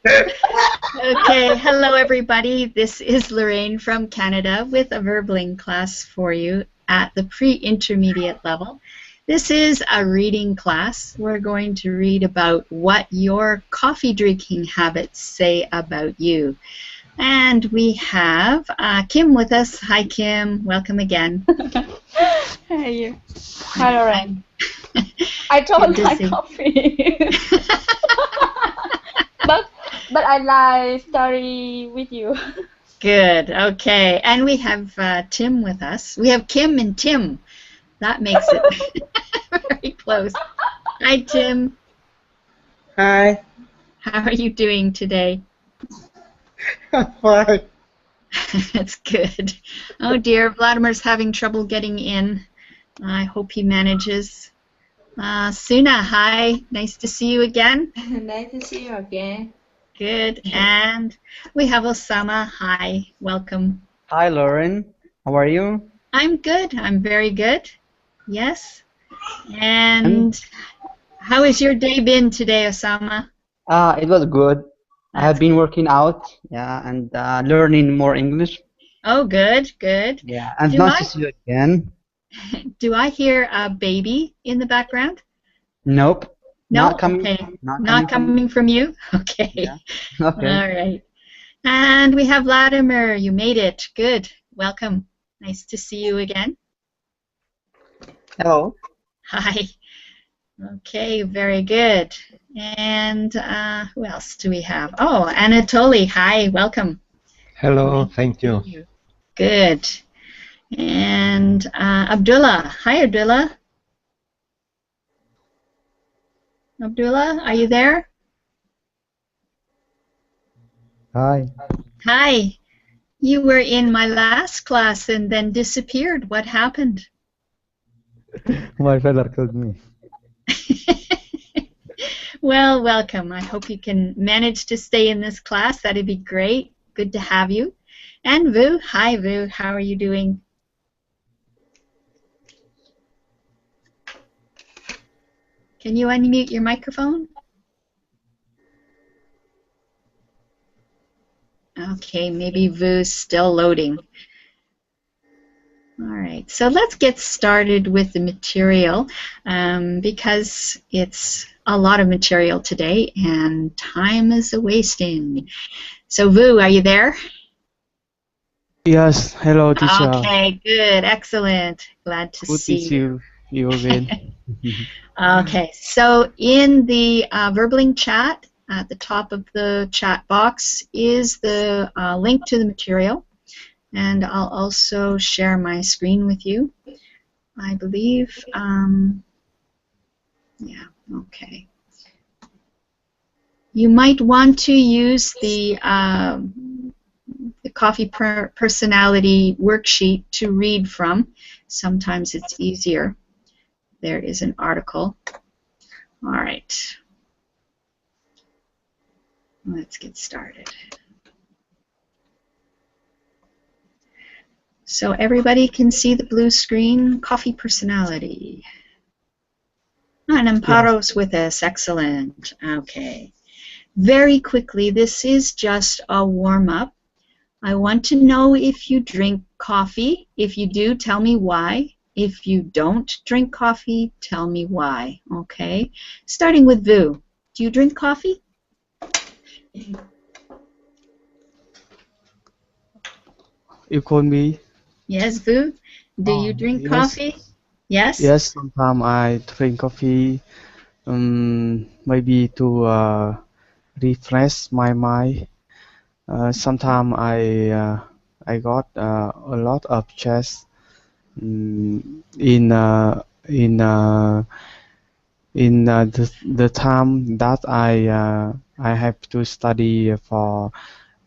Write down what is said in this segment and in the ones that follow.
Okay, hello everybody. This is Lorraine from Canada with a Verbling class for you at the pre-intermediate level. This is a reading class. We're going to read about what your coffee drinking habits say about you. And we have Kim with us. Hi Kim, welcome again. Hey. Hi Lorraine. I don't like coffee. but I like story with you. Good. Okay. And we have Tim with us. We have Kim and Tim. That makes it very close. Hi, Tim. Hi. How are you doing today? I'm fine. That's good. Oh dear, Vladimir's having trouble getting in. I hope he manages. Suna, hi. Nice to see you again. Nice to see you again. Good. And we have Osama. Hi. Welcome. Hi, Lauren. How are you? I'm good. I'm very good. Yes. And how has your day been today, Osama? It was good. I have been working out, and learning more English. Oh, good, good. Yeah, and nice to see you again. Do I hear a baby in the background? Nope. No? Not coming. Okay. Not coming from you? Okay. Yeah. Okay. All right. And we have Vladimir. You made it. Good. Welcome. Nice to see you again. Hello. Hi. Okay, very good. And who else do we have? Oh, Anatoly. Hi, welcome. Hello, thank you. Good. And Abdullah. Hi, Abdullah. Abdullah, are you there? Hi. Hi. You were in my last class and then disappeared. What happened? My father called me. Well, welcome. I hope you can manage to stay in this class. That'd be great. Good to have you. And Vu. Hi, Vu. How are you doing? Can you unmute your microphone? Okay, maybe Vu's still loading. All right, so let's get started with the material because it's a lot of material today and time is a-wasting. So Vu, are you there? Yes, hello teacher. Okay, good, excellent. Glad to see you. You again. Okay, so in the Verbling chat, at the top of the chat box is the link to the material, and I'll also share my screen with you, I believe. Yeah, okay. You might want to use the Coffee Personality worksheet to read from. Sometimes it's easier. There is an article. All right. Let's get started. So everybody can see the blue screen. Coffee Personality. And Amparo's with us. Excellent. Okay. Very quickly, this is just a warm-up. I want to know if you drink coffee. If you do, tell me why. If you don't drink coffee, tell me why. Okay? Starting with Vu. Do you drink coffee? You call me? Yes, Vu. Do you drink coffee? Yes? Yes, sometimes I drink coffee, maybe to refresh my mind. Sometimes I got a lot of stress in the time that I have to study for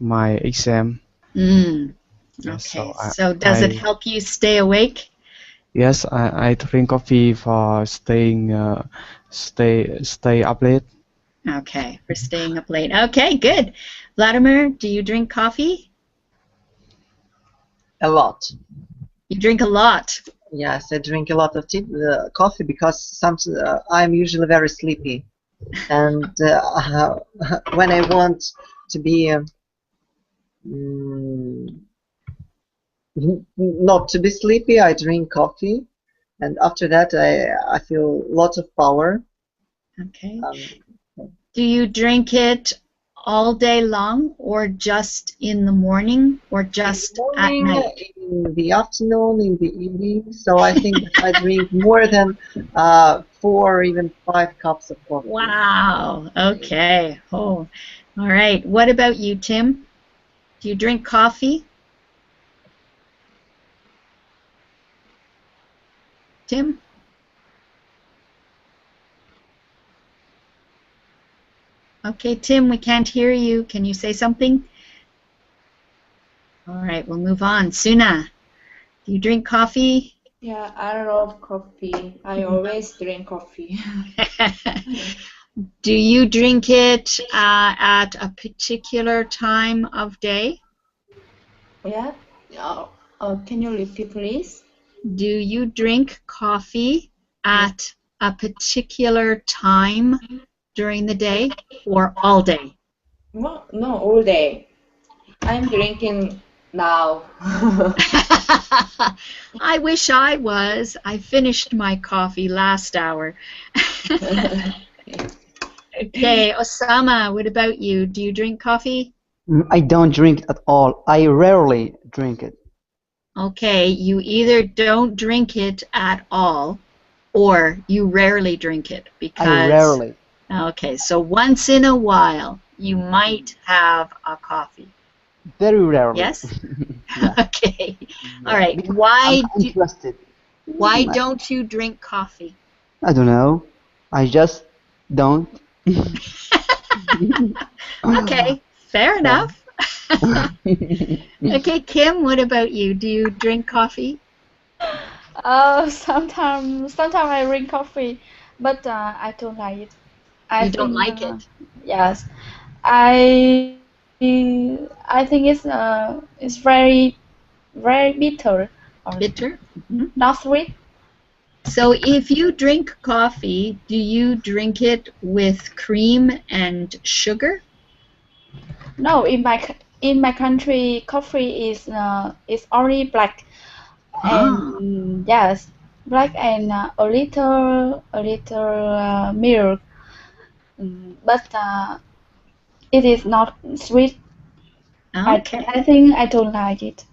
my exam. Okay, so does it help you stay awake? Yes, I drink coffee for stay up late. Okay, for staying up late. Okay, good. Vladimir, do you drink coffee? A lot. You drink a lot? Yes, I drink a lot of coffee because I'm usually very sleepy. And when I want to be mm, not to be sleepy, I drink coffee, and after that I feel lots of power. Okay. Um, Do you drink it all day long, or just in the morning, or in the just at morning, night? in the afternoon, in the evening. So I think that I drink more than 4 or even 5 cups of coffee. Wow. Okay. Oh, all right. What about you, Tim? Do you drink coffee? Tim? Okay, Tim, we can't hear you. Can you say something? All right, we'll move on. Suna, do you drink coffee? Yeah, I love coffee. I always drink coffee. Do you drink it at a particular time of day? Yeah. Can you repeat, please? Do you drink coffee at a particular time during the day or all day? No, no, all day. I'm drinking now. I wish I was. I finished my coffee last hour. Okay, Osama, what about you? Do you drink coffee? I don't drink it at all. I rarely drink it. Okay, you either don't drink it at all or you rarely drink it I because... rarely. Okay, so once in a while you might have a coffee. Very rarely. Yes? Yeah. Okay. All Yeah. right. Because Why I'm interested. don't you drink coffee? I don't know. I just don't. Okay, fair enough. Okay, Kim, what about you? Do you drink coffee? Sometimes I drink coffee, but I don't like it. I You don't think like it? yes, I think it's very bitter or Bitter? Mhm. not sweet. So if you drink coffee, do you drink it with cream and sugar? No, in my country, coffee is only black Ah, and yes, black and a little milk, but it is not sweet. okay. I think I don't like it.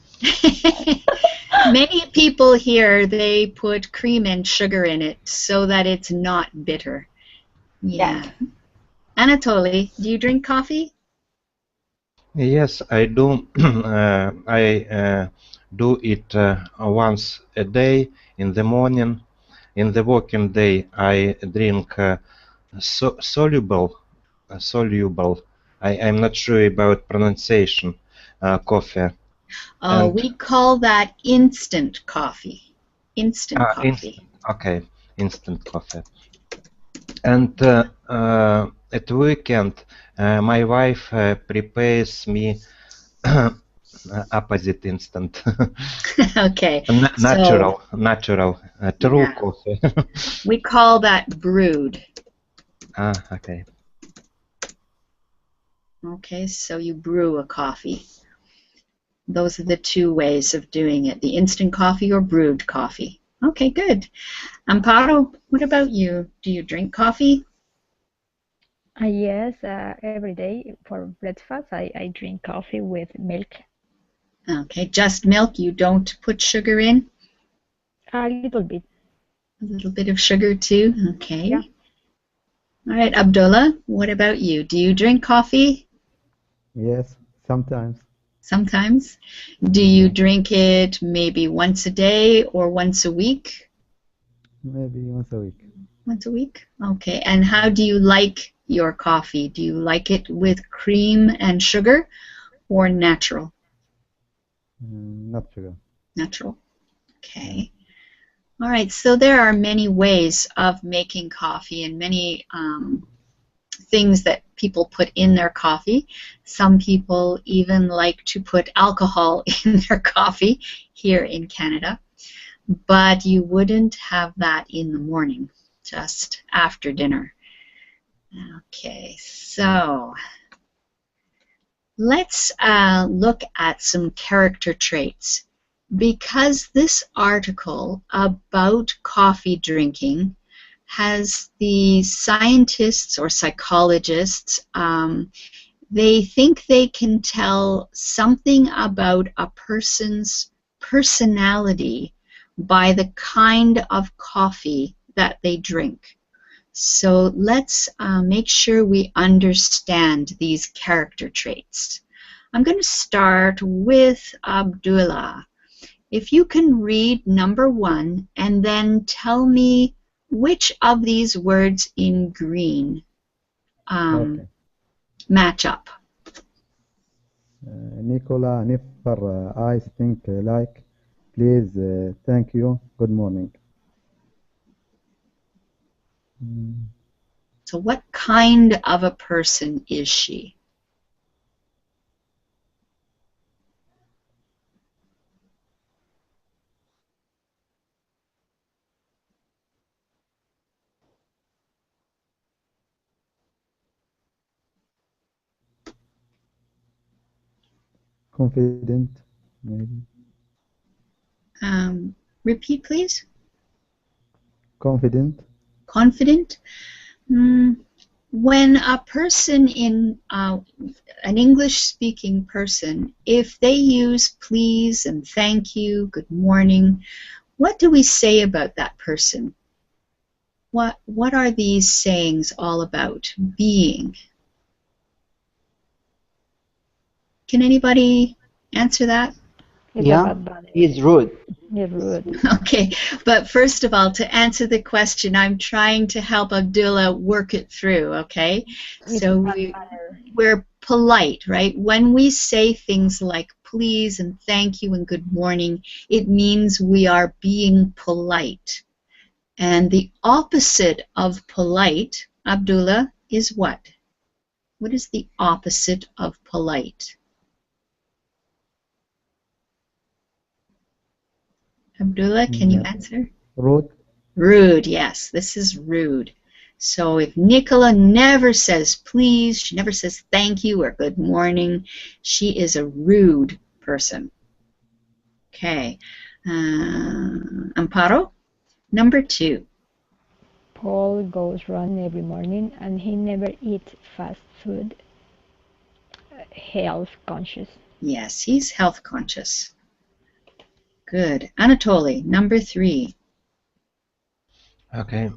Many people here, they put cream and sugar in it so that it's not bitter. Yeah. Yeah. Anatoly, do you drink coffee? Yes, I do. I do it once a day in the morning. In the working day, I drink soluble. I'm not sure about pronunciation. Coffee Oh, and we call that instant coffee. Instant coffee. instant. Okay, instant coffee. And at weekend, my wife prepares me opposite instant. Okay. Natural, So, true yeah, coffee. we call that brewed. Okay. Okay, so you brew a coffee. Those are the two ways of doing it, the instant coffee or brewed coffee. Okay, good. Amparo, what about you? Do you drink coffee? Yes, every day for breakfast, I drink coffee with milk. Okay, just milk. You don't put sugar in? A little bit. A little bit of sugar too? Okay. Yeah. All right, Abdullah, what about you? Do you drink coffee? Yes, sometimes. Sometimes. Do you drink it maybe once a day or once a week? Maybe once a week. Once a week? Okay. And how do you like your coffee? Do you like it with cream and sugar or natural? Not sugar. Natural. Okay. All right. So there are many ways of making coffee and many things that people put in their coffee. Some people even like to put alcohol in their coffee here in Canada, but you wouldn't have that in the morning, just after dinner. Okay, so let's look at some character traits. Because this article about coffee drinking has the scientists or psychologists, they think they can tell something about a person's personality by the kind of coffee that they drink. So let's make sure we understand these character traits. I'm going to start with Abdullah. If you can read number 1 and then tell me which of these words in green Okay. match up. Nicola, never I think like, please, thank you, good morning. Mm, So what kind of a person is she? Confident, maybe. Repeat, please. Confident. Confident. When a person in an English-speaking person, if they use please and thank you, good morning, what do we say about that person? What are these sayings all about? Being. Can anybody answer that? It's Yeah, about body. he's rude. You're rude. Okay, but first of all, to answer the question, I'm trying to help Abdullah work it through, okay? It's So about we, manner. we're polite, right? When we say things like please and thank you and good morning, it means we are being polite. And the opposite of polite, Abdullah, is what? What is the opposite of polite? Abdullah, can you answer? Rude. Rude, yes, this is rude. So if Nicola never says please, she never says thank you or good morning, she is a rude person. Okay. Amparo, number 2. Paul goes run every morning and he never eats fast food. Health conscious. Yes, he's health conscious. Good. Anatoly, number 3. Okay.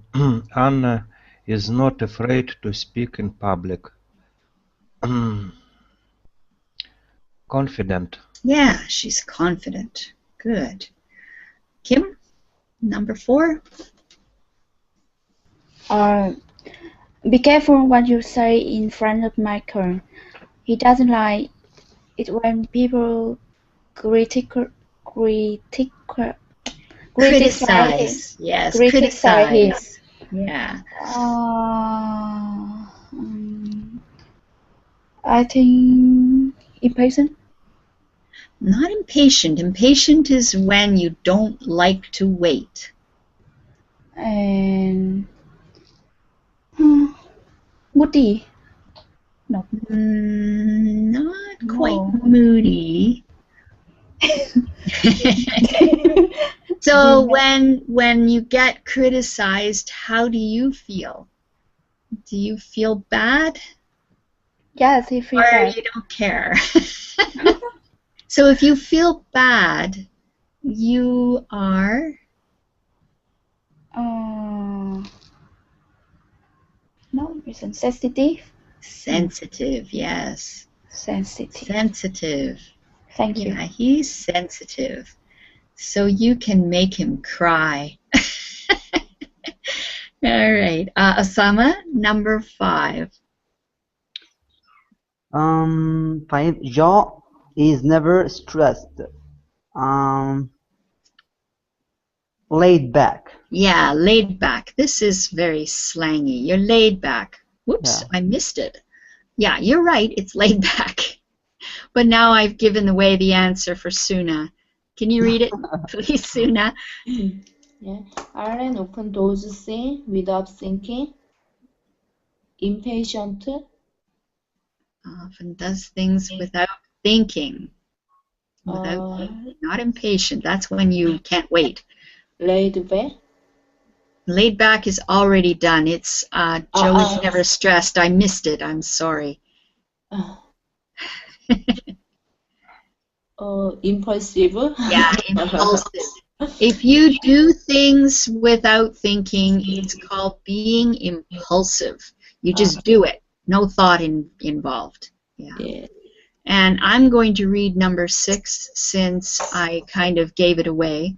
Anna is not afraid to speak in public. Confident. Yeah, she's confident. Good. Kim, number 4. Be careful what you say in front of Michael. He doesn't like it when people criticize Criticize. Yes, criticize. Yeah. I think impatient. Not impatient. Impatient is when you don't like to wait. And moody. No. Not quite No. moody. So when you get criticized, how do you feel? Do you feel bad? Yes, he feels Or bad. you don't care? So if you feel bad, you are No reason. Sensitive. sensitive, yes. Sensitive. Sensitive. Thank you. Yeah, he's sensitive. So you can make him cry. All right. Osama, number 5. 5. Joe is never stressed. Laid back. Yeah, laid back. This is very slangy. You're laid back. Whoops, Yeah. I missed it. Yeah, you're right. It's laid back. But now I've given away the answer for Suna. Can you read it, please, Suna? Yeah. Alan often does things without thinking. impatient, Often does things without thinking. Without thinking. Not impatient. That's when you can't wait. laid back. Laid back is already done. It's Joe is never stressed. I missed it. I'm sorry. Impulsive. Yeah, impulsive. If you do things without thinking, it's called being impulsive. You just do it. No thought involved. Yeah. And I'm going to read number 6 since I kind of gave it away.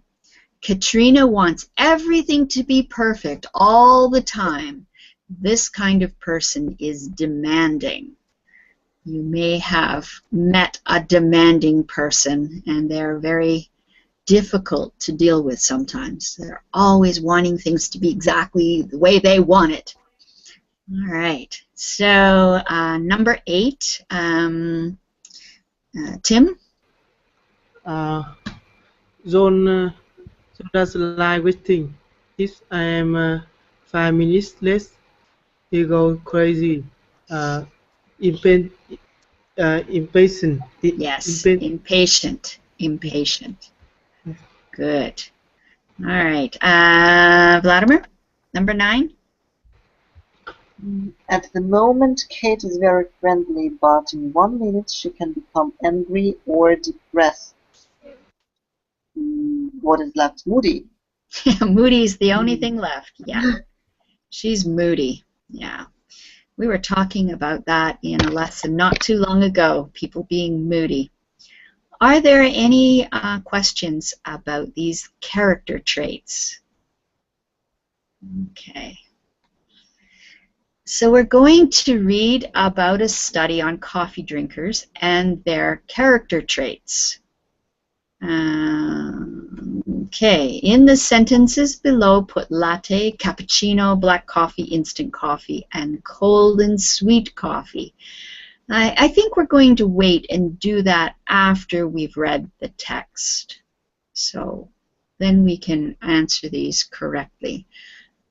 Katrina wants everything to be perfect all the time. This kind of person is demanding. You may have met a demanding person, and they're very difficult to deal with sometimes. They're always wanting things to be exactly the way they want it. All right. So number 8, Tim? John does like waiting. If I am 5 minutes late, he goes crazy. Impatient. Yes, impatient. Impatient. Good. All right. Vladimir, number 9? At the moment, Kate is very friendly, but in 1 minute she can become angry or depressed. What is left? Moody. Moody is the only thing left. Yeah. She's moody. Yeah. We were talking about that in a lesson not too long ago, people being moody. Are there any questions about these character traits? Okay. So we're going to read about a study on coffee drinkers and their character traits. Okay, in the sentences below, put latte, cappuccino, black coffee, instant coffee, and cold and sweet coffee. I think we're going to wait and do that after we've read the text. So then we can answer these correctly.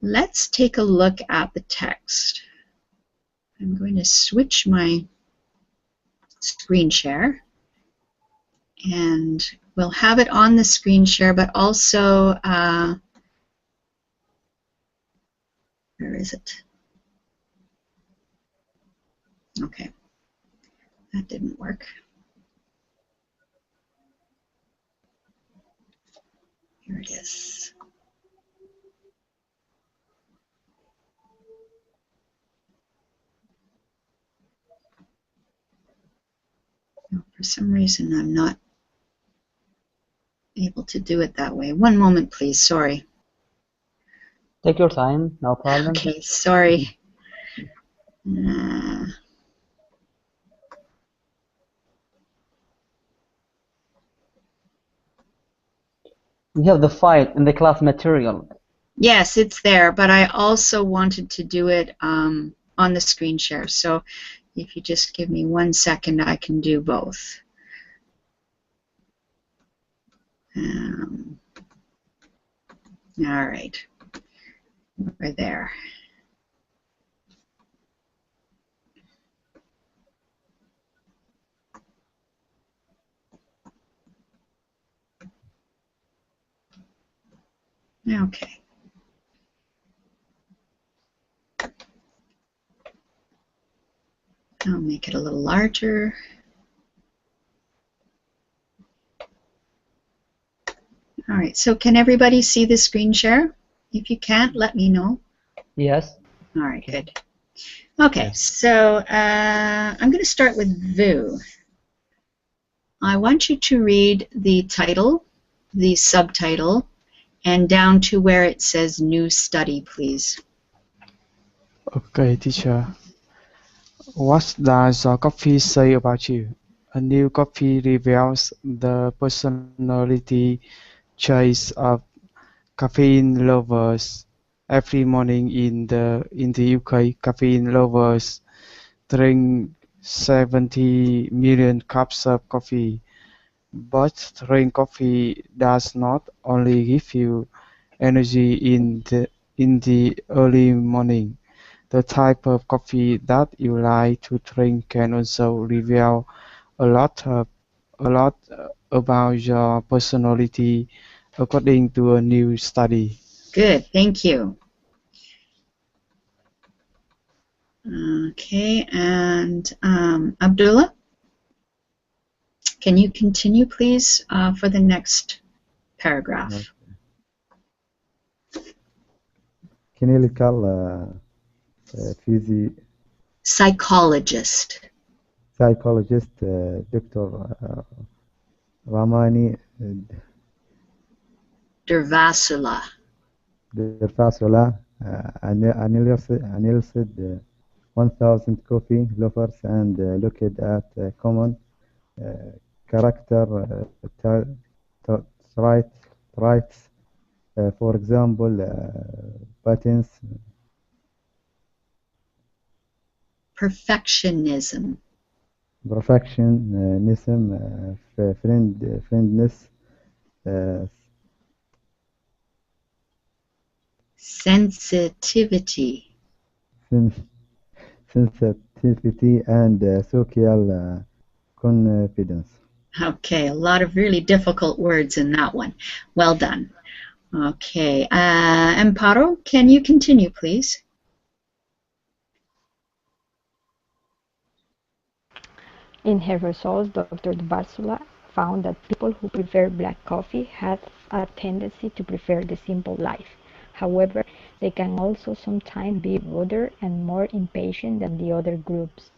Let's take a look at the text. I'm going to switch my screen share, and we'll have it on the screen share, but also, where is it? Okay, that didn't work. Here it is. For some reason, I'm not able to do it that way. One moment, please. Sorry. Take your time, no problem. Okay, sorry. We have the file in the class material. Yes, it's there, but I also wanted to do it on the screen share. So if you just give me 1 second, I can do both. All right, we're there. Okay. I'll make it a little larger. All right, so can everybody see the screen share? If you can't, let me know. Yes. All right, good. Okay, so I'm going to start with Vu. I want you to read the title, the subtitle, and down to where it says new study, please. Okay, teacher. What does your coffee say about you? A new coffee reveals the personality traits of caffeine lovers. Every morning in the UK, caffeine lovers drink 70 million cups of coffee. But drink coffee does not only give you energy in the early morning. The type of coffee that you like to drink can also reveal a lot about your personality, according to a new study. Good, thank you. Okay, and Abdullah, can you continue, please, for the next paragraph? Clinical Psychologist. psychologist Dr. Ramani Durvasula. Durvasula analyzed 1,000 coffee lovers and looked at common character traits, for example, patterns, Perfectionism. perfectionism, friendness, Sensitivity. sensitivity, and social confidence. Okay, a lot of really difficult words in that one. Well done. Okay, Amparo, can you continue, please? In her results, Dr. Barsula found that people who prefer black coffee had a tendency to prefer the simple life. However, they can also sometimes be ruder and more impatient than the other groups,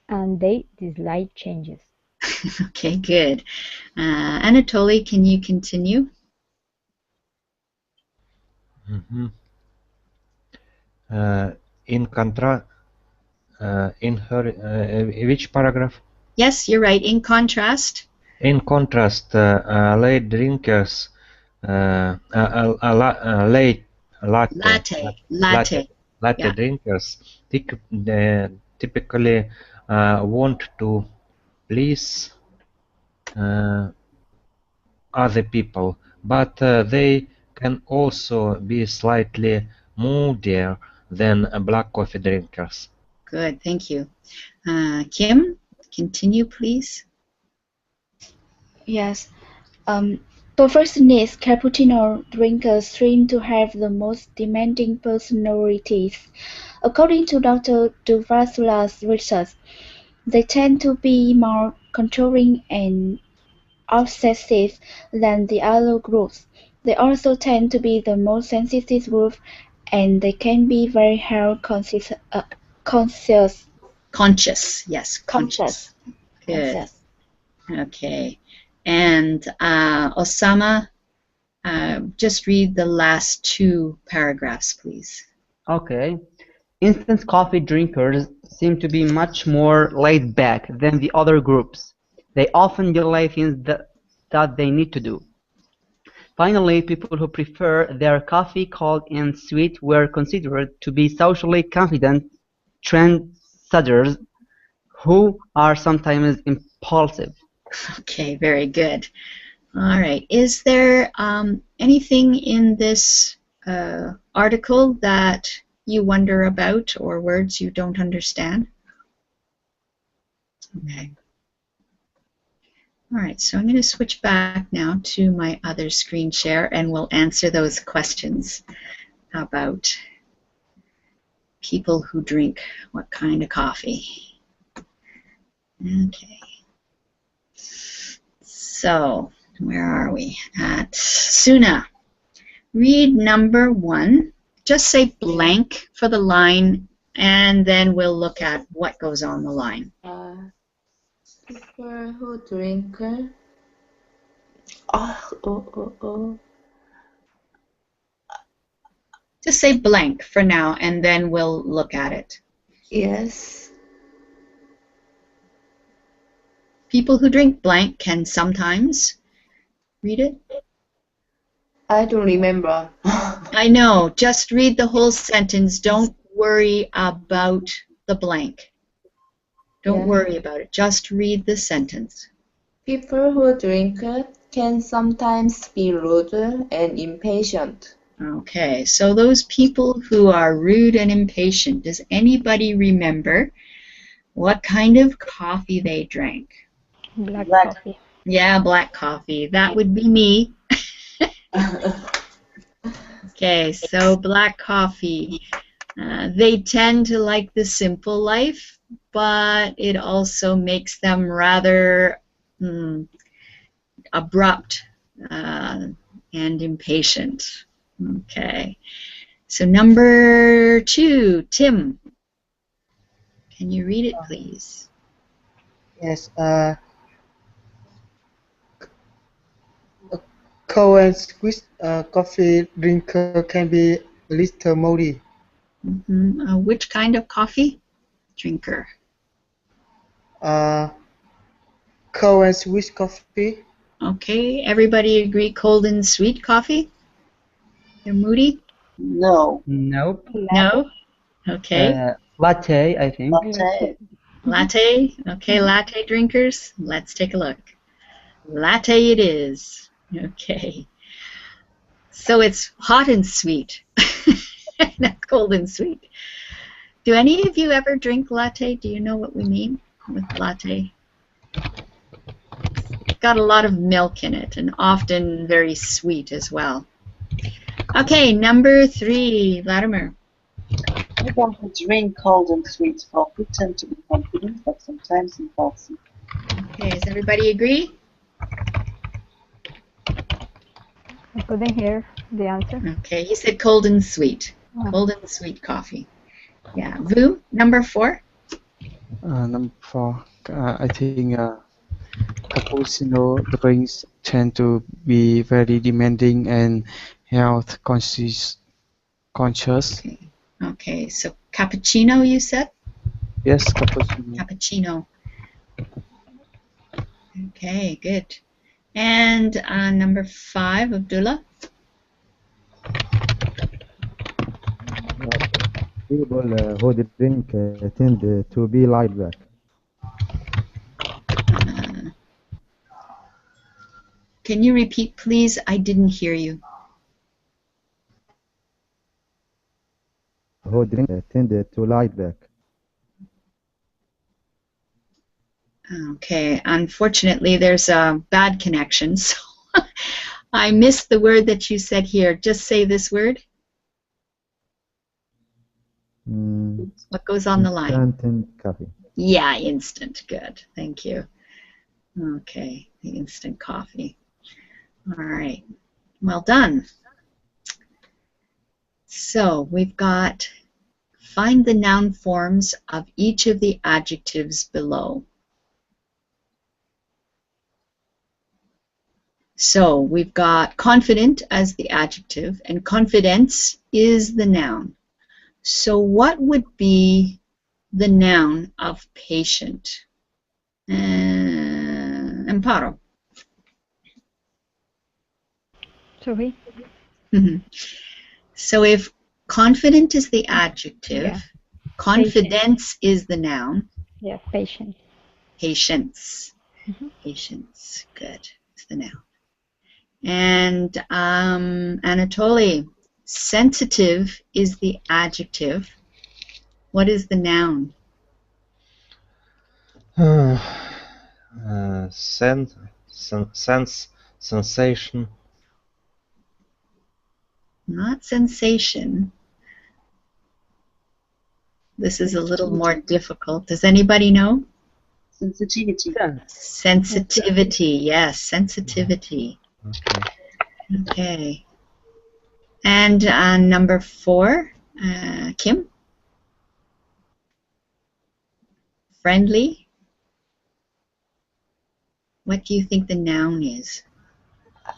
and they dislike changes. Okay, good. Anatoly, can you continue? Mhm. In contrast, in her, which paragraph? Yes, you're right. In contrast. In contrast, late drinkers, late latte Yeah. drinkers typically want to please other people, but they can also be slightly moodier than black coffee drinkers. Good, thank you. Kim, continue, please. Yes. Perfectionist cappuccino drinkers seem to have the most demanding personalities. According to Dr. Durvasula's research, they tend to be more controlling and obsessive than the other groups. They also tend to be the most sensitive group, and they can be very health conscious. Conscious, yes, conscious. Good. Conscious. Okay. And Osama, just read the last two paragraphs, please. Okay. Instant coffee drinkers seem to be much more laid back than the other groups. They often delay things that they need to do. Finally, people who prefer their coffee cold and sweet were considered to be socially confident trendsetters who are sometimes impulsive. Okay, very good. All right. Is there anything in this article that you wonder about or words you don't understand? Okay. All right, so I'm going to switch back now to my other screen share and we'll answer those questions about people who drink what kind of coffee. Okay. So, where are we? At Suna. Read number 1. Just say blank for the line and then we'll look at what goes on the line. People who drink. Just say blank for now and then we'll look at it. Yes. People who drink blank can sometimes read it. I don't remember. I know. Just read the whole sentence. Don't worry about the blank. Don't worry about it. Just read the sentence. People who drink can sometimes be rude and impatient. Okay, so those people who are rude and impatient, does anybody remember what kind of coffee they drank? Black Black. coffee. Yeah, black coffee. That would be me. Okay, so black coffee. They tend to like the simple life, but it also makes them rather abrupt and impatient. Okay, so number 2, Tim. Can you read it, please? Yes. Cold and sweet coffee drinker can be a little moody. Which kind of coffee drinker? Cold and sweet coffee. Okay, everybody agree cold and sweet coffee? You're moody? No. Nope. No? Okay. Latte, I think. Latte. Latte? Okay, latte drinkers, let's take a look. Latte it is. Okay. So it's hot and sweet, not cold and sweet. Do any of you ever drink latte? Do you know what we mean with latte? It's got a lot of milk in it and often very sweet as well. Okay, number 3, Vladimir. People who drink cold and sweet coffee tend to be confident, but sometimes impulsive. Okay, does everybody agree? I couldn't hear the answer. Okay, he said cold and sweet. Cold and sweet coffee. Yeah. Vu, number 4? Number 4, I think cappuccino drinks tend to be very demanding and health conscious. Okay, so cappuccino you said? Yes, cappuccino. Cappuccino. Okay, good. And number 5, Abdullah? People who drink tend to be laid back. Can you repeat, please? I didn't hear you. Who drink tend to lie back. Okay, unfortunately there's a bad connection, so I missed the word that you said here. Just say this word. What goes on the line? Instant coffee. Yeah, instant. Good. Thank you. Okay, the instant coffee. All right. Well done. So we've got find the noun forms of each of the adjectives below. So we've got confident as the adjective, and confidence is the noun. So what would be the noun of patient? Amparo. Sorry? So if confident is the adjective, Yeah. confidence is the noun. Yeah, patient. Patience. Patience. Good. It's the noun. And Anatoly, sensitive is the adjective. What is the noun? Sense, sensation. Not sensation. This is a little more difficult. Does anybody know? Sensitivity. Sensitivity. Yes, sensitivity. Okay. And number 4, Kim? Friendly? What do you think the noun is?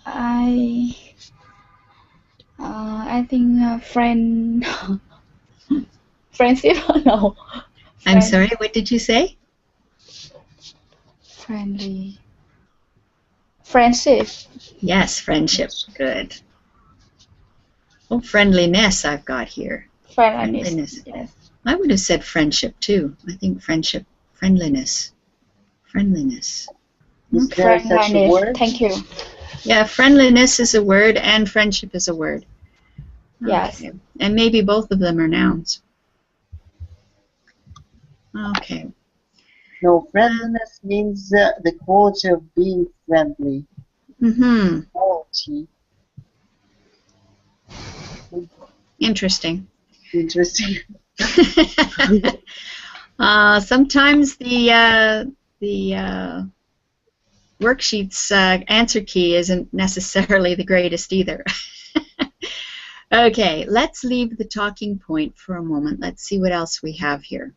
I think friend friendship. No. I'm sorry, what did you say? Friendly. Friendship. Yes, friendship. Good. Oh, friendliness I've got here. Friendliness. Yes. I would have said friendship too. I think friendship, friendliness. Friendliness. Is there such a word? Thank you. Yeah, friendliness is a word and friendship is a word. Yes. Okay. And maybe both of them are nouns. Okay. No, friendliness means the quality of being friendly. Mm-hmm. Quality. Interesting. Interesting. Sometimes the worksheet's answer key isn't necessarily the greatest either. Okay, let's leave the talking point for a moment. Let's see what else we have here.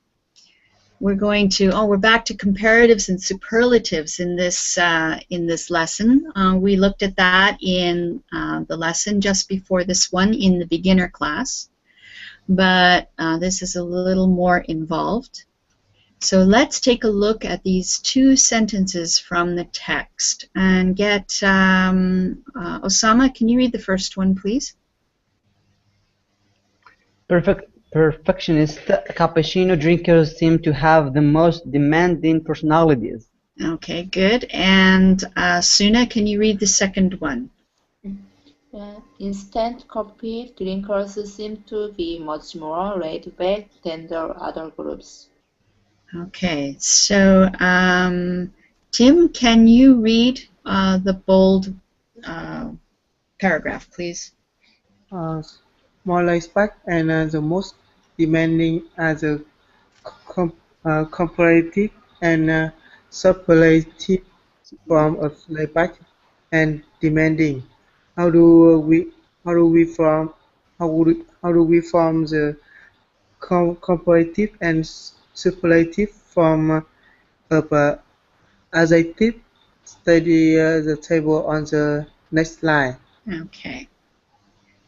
We're going to, we're back to comparatives and superlatives in this lesson. We looked at that in the lesson just before this one in the beginner class, but this is a little more involved. So let's take a look at these two sentences from the text and get, Osama, can you read the first one, please? Perfectionist cappuccino drinkers seem to have the most demanding personalities. Okay, good. And Suna, can you read the second one? Instant coffee drinkers seem to be much more laid back than the other groups. Okay, so Tim, can you read the bold paragraph, please? More respect and the most demanding as a comparative and superlative form of respect and demanding. How do we form the comparative and superlative form of adjective? Study the table on the next slide. Okay.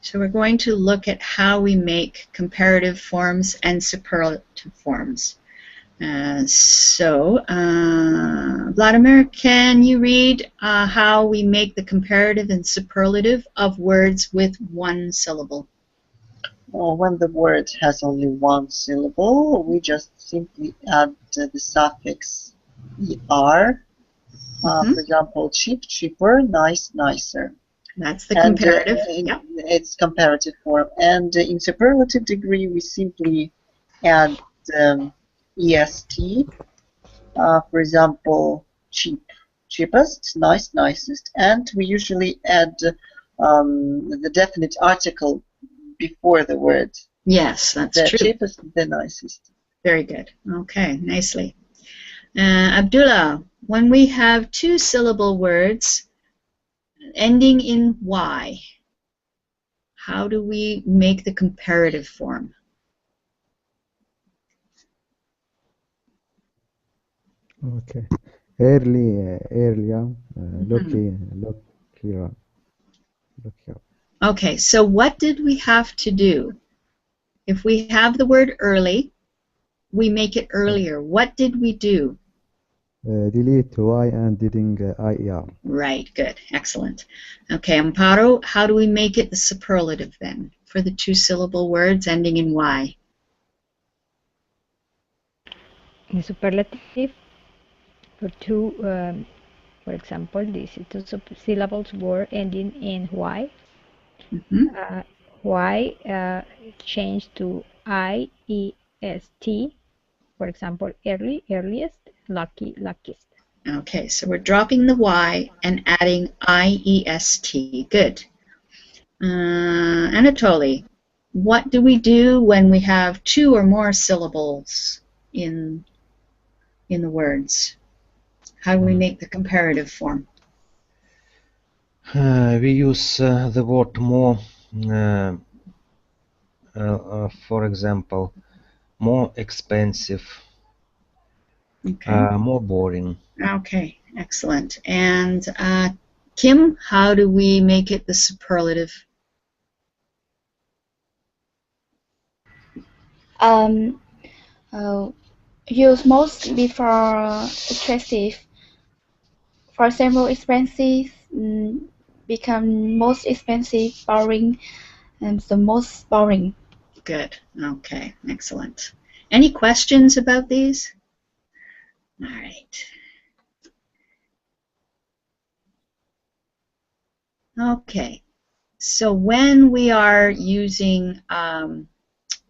So we're going to look at how we make comparative forms and superlative forms. Vladimir, can you read how we make the comparative and superlative of words with one syllable? Well, when the word has only one syllable, we just simply add the suffix er. For example, cheap, cheaper, nice, nicer. That's the comparative. Yep. It's comparative form. And in superlative degree, we simply add est. For example, cheap, cheapest, nice, nicest. And we usually add the definite article before the word. Yes, that's true. The cheapest, the nicest. Very good. Okay, nicely. Abdullah, when we have two-syllable words ending in Y, how do we make the comparative form? Okay. Earlier, look here. Okay, so what did we have to do? If we have the word early, we make it earlier. What did we do? Delete Y and adding IER. Right, good, excellent. Okay, Amparo, how do we make it the superlative then for the two-syllable words ending in Y? In superlative, for for example, these two syllables were ending in Y. Y changed to IEST. For example, early, earliest, lucky, luckiest. Okay, so we're dropping the Y and adding IEST. Good. Anatoly, what do we do when we have two or more syllables in the words? How do we make the comparative form? We use the word more, for example, more expensive, Okay. more boring. Okay, excellent. And Kim, how do we make it the superlative? Use most before expensive. For example, expensive become most expensive, boring, and the most boring. Good. Okay, excellent. Any questions about these? All right. Okay. So when we are using, when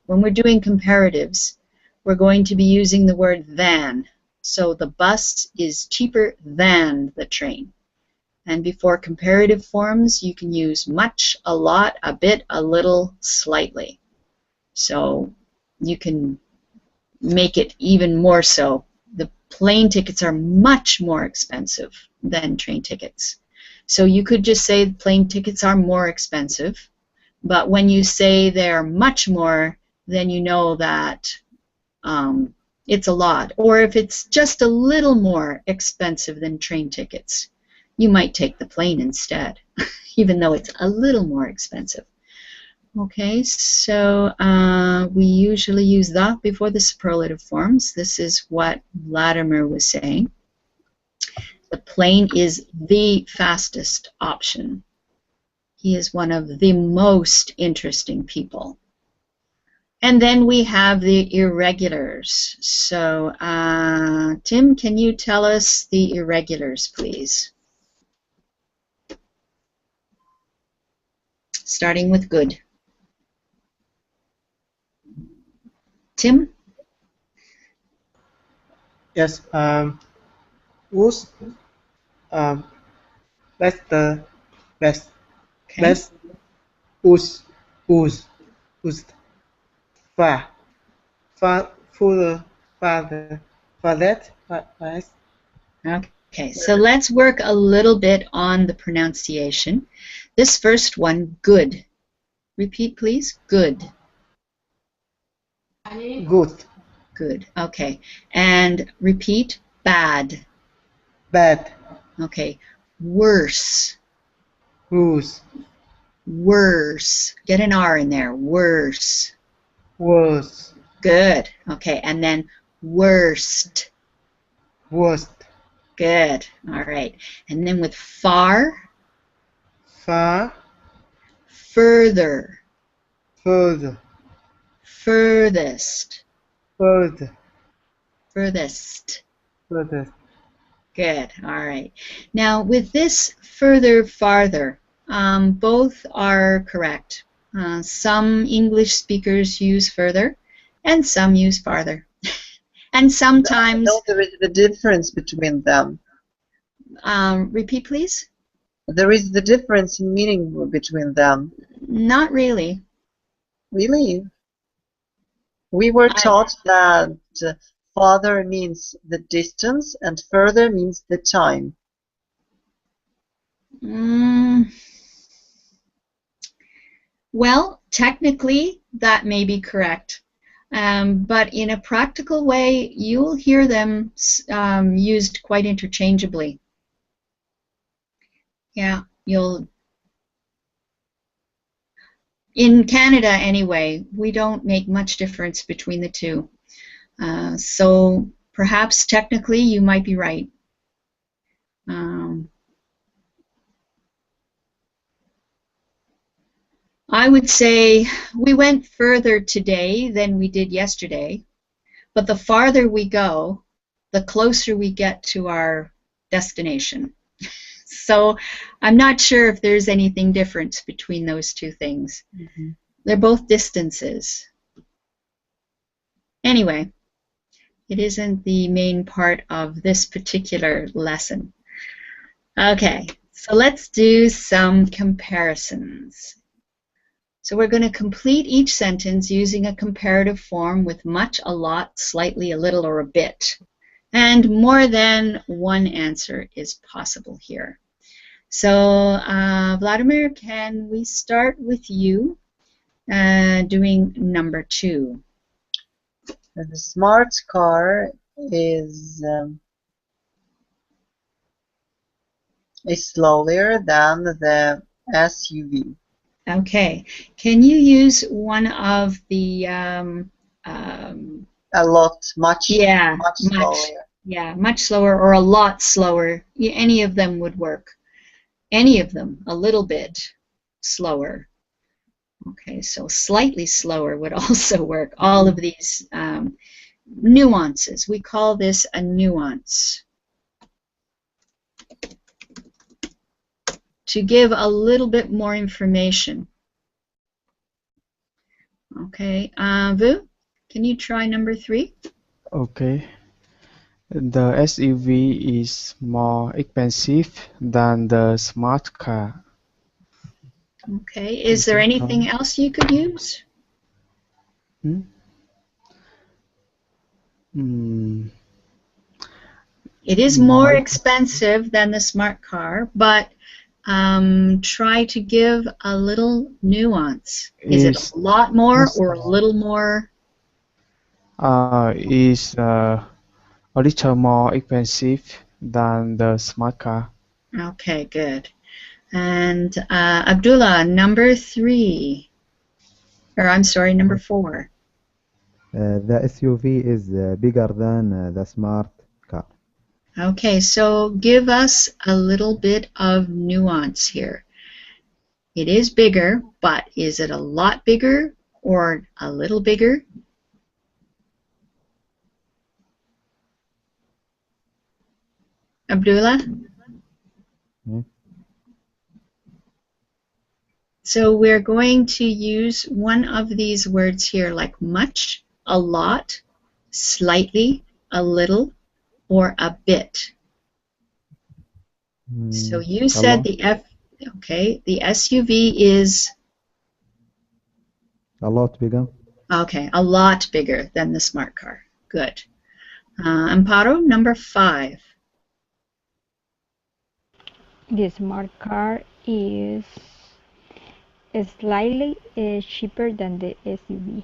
we're doing comparatives, we're going to be using the word than. So the bus is cheaper than the train. And before comparative forms, you can use much, a lot, a bit, a little, slightly. So you can make it even more so. The plane tickets are much more expensive than train tickets. So you could just say plane tickets are more expensive, but when you say they're much more, then you know that it's a lot. Or if it's just a little more expensive than train tickets, you might take the plane instead, even though it's a little more expensive. Okay, so we usually use the before the superlative forms. This is what Vladimir was saying. The plane is the fastest option. He is one of the most interesting people. And then we have the irregulars. So, Tim, can you tell us the irregulars, please? Starting with good. Tim? Yes. Who's better, best, Okay. best, who's, far, fuller, farther, farther, fast. Okay, so let's work a little bit on the pronunciation. This first one, good. Repeat, please. Good. Good, Good. Okay. And repeat, bad. bad, Okay. Worse. who's, Worse. Get an R in there. Worse. worse, Good. Okay. And then worst. worst, Good. All right. And then with far, far, further, further, furthest, further, furthest. further. Good. All right. Now with this further, farther, both are correct. Some English speakers use further, and some use farther. And sometimes... No, there is the difference between them. Repeat, please. There is the difference in meaning between them. Not really. Really? We were taught that farther means the distance and further means the time. Well, technically, that may be correct. But in a practical way, you'll hear them used quite interchangeably. Yeah, you'll... In Canada, anyway, we don't make much difference between the two. So perhaps technically you might be right. I would say we went further today than we did yesterday, but the farther we go, the closer we get to our destination. So I'm not sure if there's anything different between those two things. Mm-hmm. They're both distances. Anyway, it isn't the main part of this particular lesson. Okay, so let's do some comparisons. So we're going to complete each sentence using a comparative form with much, a lot, slightly, a little, or a bit. And more than one answer is possible here. So, Vladimir, can we start with you doing number 2? The smart car is slower than the SUV. Okay. Can you use one of the... a lot, much, yeah, much slower. Yeah, much slower or a lot slower. Any of them would work. Any of them, a little bit slower. Okay, so slightly slower would also work. All of these nuances. We call this a nuance. to give a little bit more information. Okay, Vu, can you try number 3? Okay. The SUV is more expensive than the smart car. Okay, is there anything else you could use? Hmm? Hmm. It is more expensive than the smart car, but try to give a little nuance. Is it a lot more or a little more? Is a little more expensive than the smart car. Okay, good. And Abdullah, number 3. Or I'm sorry, number 4. The SUV is bigger than the smart car. Okay, so give us a little bit of nuance here. It is bigger, but is it a lot bigger or a little bigger? Abdullah? So we're going to use one of these words here, like much, a lot, slightly, a little, or a bit. So you said the the SUV is a lot bigger. Okay, a lot bigger than the smart car. Good. Amparo, number 5. The smart car is slightly cheaper than the SUV.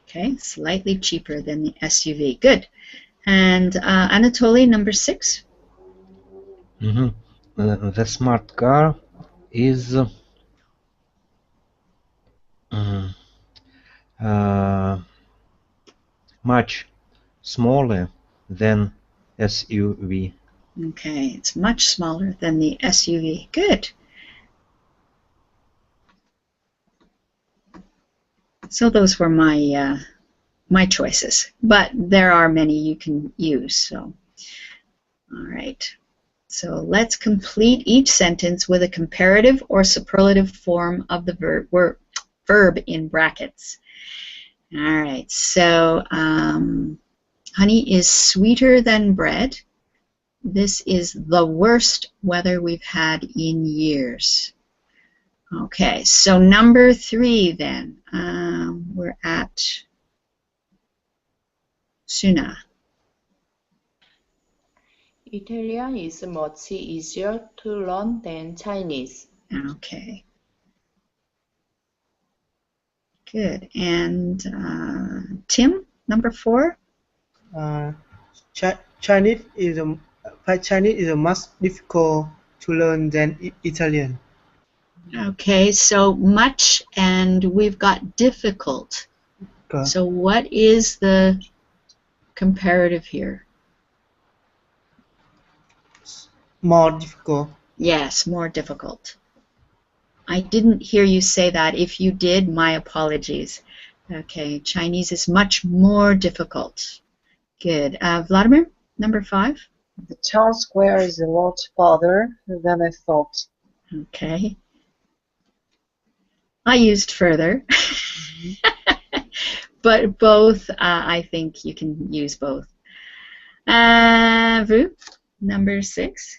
Okay, slightly cheaper than the SUV. Good. And Anatoly, number 6. The smart car is much smaller than SUV. Okay, it's much smaller than the SUV. Good. So those were my my choices, but there are many you can use. So, all right. So let's complete each sentence with a comparative or superlative form of the verb in brackets. All right. So honey is sweeter than bread. This is the worst weather we've had in years. Okay, so number 3 then. We're at Suna. Italian is much easier to learn than Chinese. Okay. Good. And Tim, number 4? Chinese is much difficult to learn than Italian. Okay, so much and we've got difficult. Okay. So what is the comparative here? More difficult. Yes, more difficult. I didn't hear you say that. If you did, my apologies. Okay, Chinese is much more difficult. Good. Vladimir, number 5? The town square is a lot farther than I thought. Okay. I used further. But both, I think you can use both. Vu, number 6.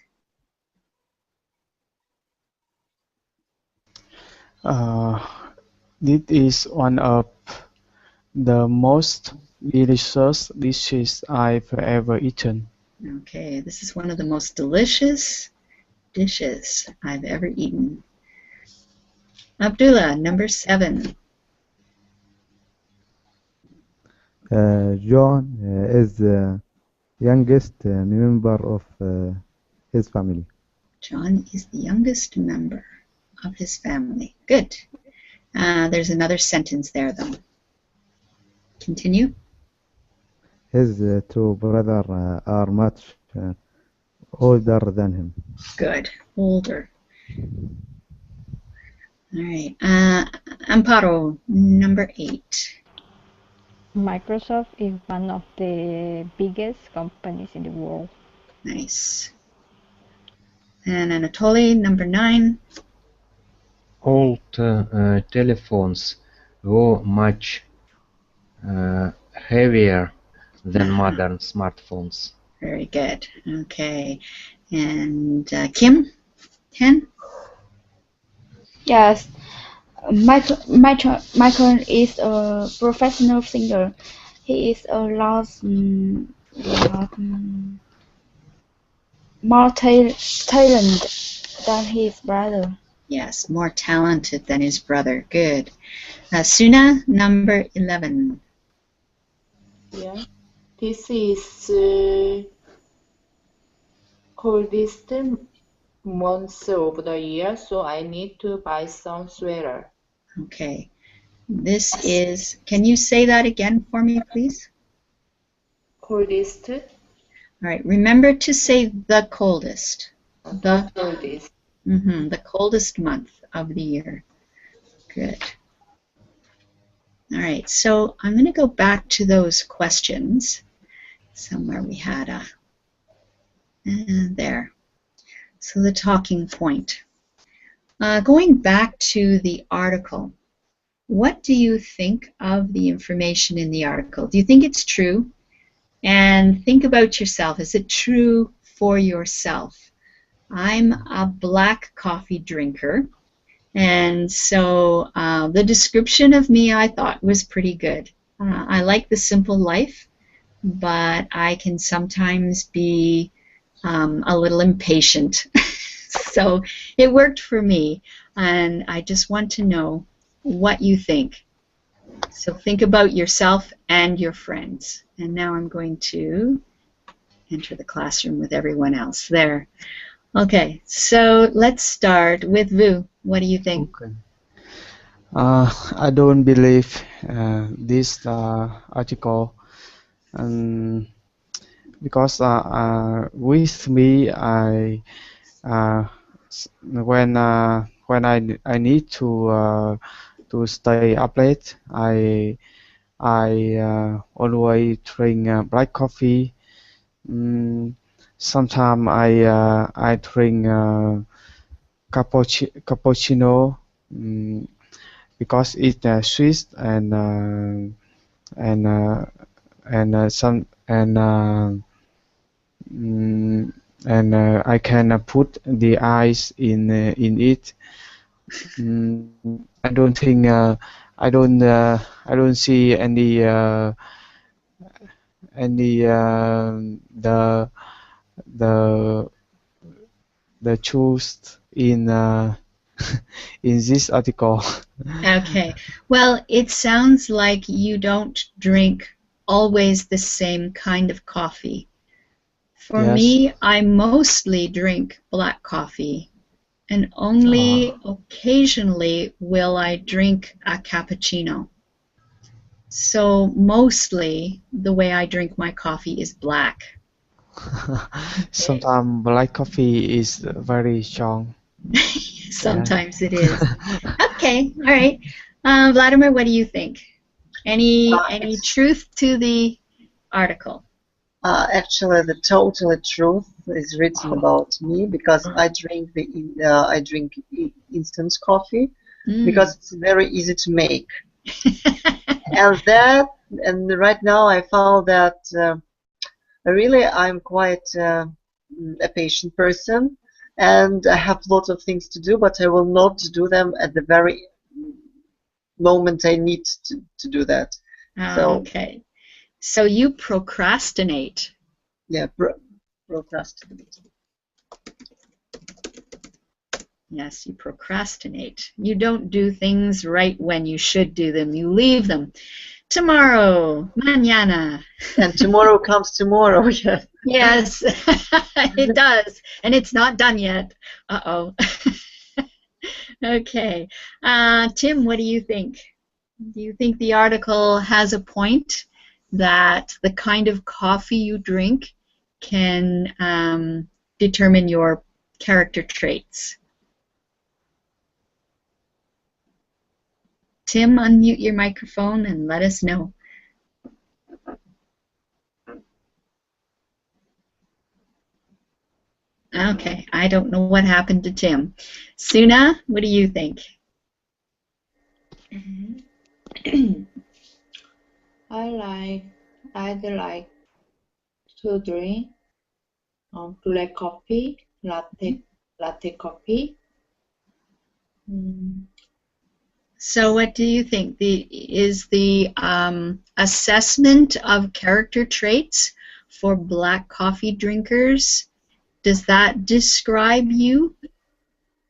This is one of the most delicious dishes I've ever eaten. Okay, this is one of the most delicious dishes I've ever eaten. Abdullah, number 7. John is the youngest member of his family. John is the youngest member of his family. Good. There's another sentence there, though. Continue. His 2 brothers are much older than him. Good. Older. All right. Amparo, number 8. Microsoft is one of the biggest companies in the world. Nice. And Anatoly, number 9. Old telephones were much heavier than modern smartphones. Very good. Okay. And Kim, 10. Yes, Michael is a professional singer. He is a more talented than his brother. Yes, more talented than his brother. Good. Suna, number 11. Yeah. This is coldest month of the year, so I need to buy some sweater. Okay. This is, can you say that again for me, please? Coldest. All right. Remember to say the coldest. The coldest. The coldest month of the year. Good. All right. So I'm going to go back to those questions. Somewhere we had a, and there. So the talking point. Going back to the article, what do you think of the information in the article? Do you think it's true? And think about yourself. Is it true for yourself? I'm a black coffee drinker, and so the description of me I thought was pretty good. I like the simple life, but I can sometimes be a little impatient. So it worked for me, and I just want to know what you think. So think about yourself and your friends. And now I'm going to enter the classroom with everyone else. There. Okay, so let's start with Vu. What do you think? Okay. I don't believe this article, because with me, when I need to stay up late, I always drink black coffee. Sometimes I drink cappuccino, because it's sweet and I can put the ice in it. I don't think I don't see any the truth in in this article. Okay. Well, it sounds like you don't drink always the same kind of coffee. For Yes. me, I mostly drink black coffee, and only occasionally will I drink a cappuccino. So mostly the way I drink my coffee is black. Sometimes black coffee is very strong. Sometimes it is. Okay, all right. Vladimir, what do you think? Any truth to the article? Actually, the total truth is written about me, because I drink instant coffee because it's very easy to make. and right now I found that really I'm quite a patient person, and I have lots of things to do, but I will not do them at the very moment I need to do that. Okay. So you procrastinate. Yeah, procrastinate. Yes, you procrastinate. You don't do things right when you should do them. You leave them. Tomorrow, mañana. And tomorrow comes tomorrow, yes. Yes, it does. And it's not done yet. Uh-oh. Okay. Tim, what do you think? Do you think the article has a point that the kind of coffee you drink can determine your character traits? Tim, unmute your microphone and let us know. Okay, I don't know what happened to Tim. Suna, what do you think? I'd like to drink black coffee, latte coffee. So what do you think? Is the assessment of character traits for black coffee drinkers, does that describe you?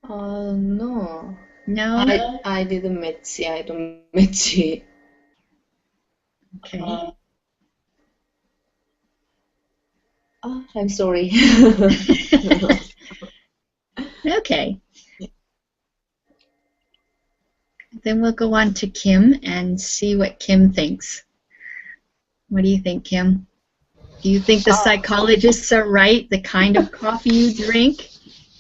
No. No? I didn't match. I don't match. Okay. I'm sorry. Okay. Then we'll go on to Kim and see what Kim thinks. What do you think, Kim? Do you think the psychologists are right? The kind of coffee you drink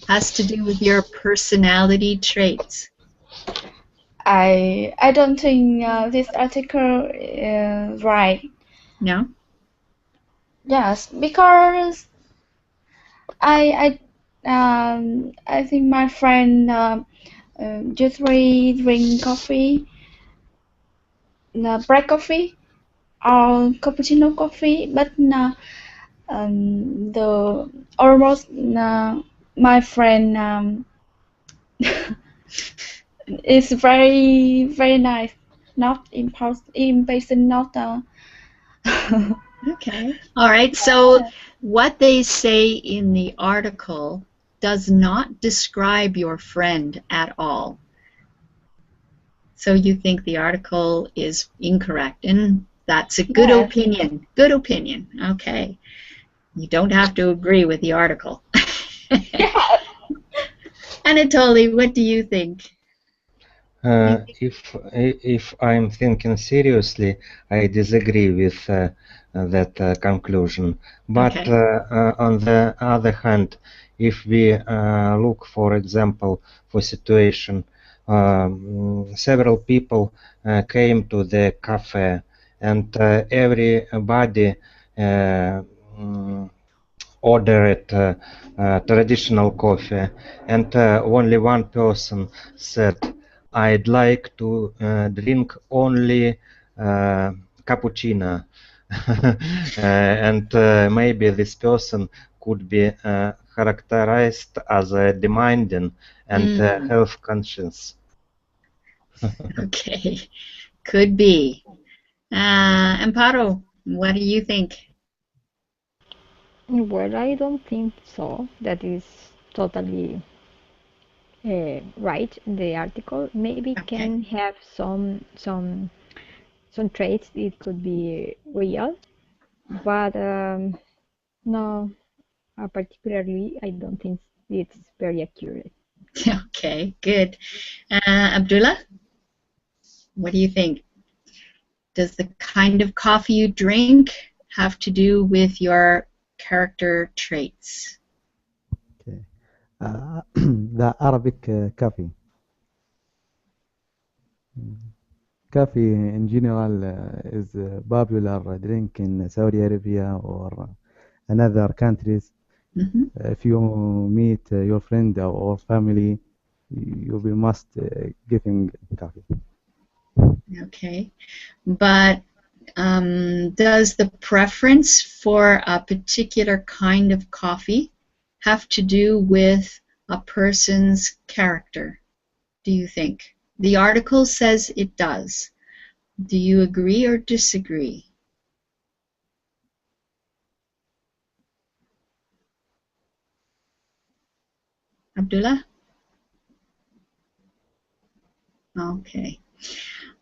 has to do with your personality traits. I don't think this article is right. No? Yes, because I think my friend usually drink coffee, black coffee or cappuccino coffee, but the almost my friend is very nice, not impatient, not. Okay. All right. So what they say in the article does not describe your friend at all. So you think the article is incorrect, and that's a good opinion. Good opinion. Okay. You don't have to agree with the article. Anatoly, what do you think? If I'm thinking seriously, I disagree with that conclusion. But on the other hand, if we look, for example, for situation, several people came to the cafe, and everybody ordered traditional coffee, and only one person said, I'd like to drink only cappuccino. And maybe this person could be characterized as demanding and health conscious. Okay, could be. Amparo, what do you think? Well, I don't think so. That is totally right. The article maybe can have some traits. It could be real, but no, particularly, I don't think it's very accurate. Okay, good. Abdullah, what do you think? Does the kind of coffee you drink have to do with your character traits? Okay. The Arabic coffee. Coffee in general is a popular drink in Saudi Arabia or another countries. If you meet your friend or family, you will must giving coffee. Okay, but does the preference for a particular kind of coffee have to do with a person's character, do you think? The article says it does. Do you agree or disagree? Abdullah? Okay.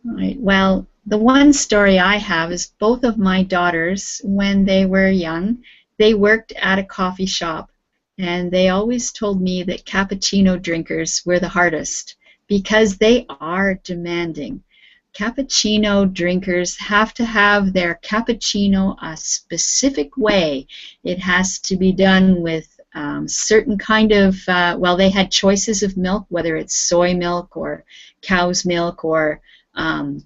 All right. Well, the one story I have is both of my daughters, when they were young, they worked at a coffee shop, and they always told me that cappuccino drinkers were the hardest because they are demanding. Cappuccino drinkers have to have their cappuccino a specific way. It has to be done with certain kind of, well, they had choices of milk, whether it's soy milk or cow's milk or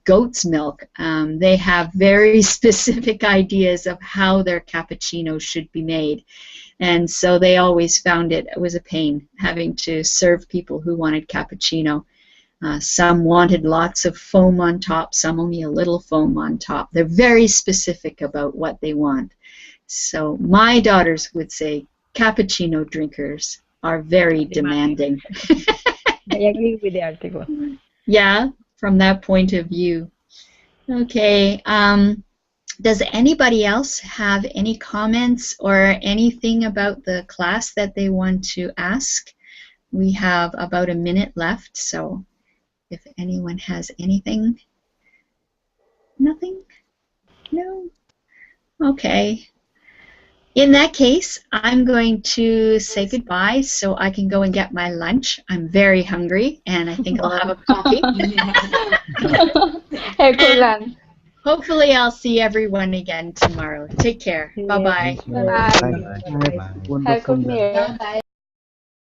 goat's milk. They have very specific ideas of how their cappuccino should be made. And so they always found it was a pain having to serve people who wanted cappuccino. Some wanted lots of foam on top, some only a little foam on top. They're very specific about what they want. So my daughters would say cappuccino drinkers are very demanding. I agree with the article. Yeah, from that point of view. Okay. Does anybody else have any comments or anything about the class that they want to ask? We have about a minute left, so if anyone has anything. Nothing? No? Okay. In that case, I'm going to say goodbye so I can go and get my lunch. I'm very hungry, and I think I'll have a coffee. Have good lunch. Hopefully I'll see everyone again tomorrow. Take care. Bye-bye. Bye-bye. Have a good meal. Bye.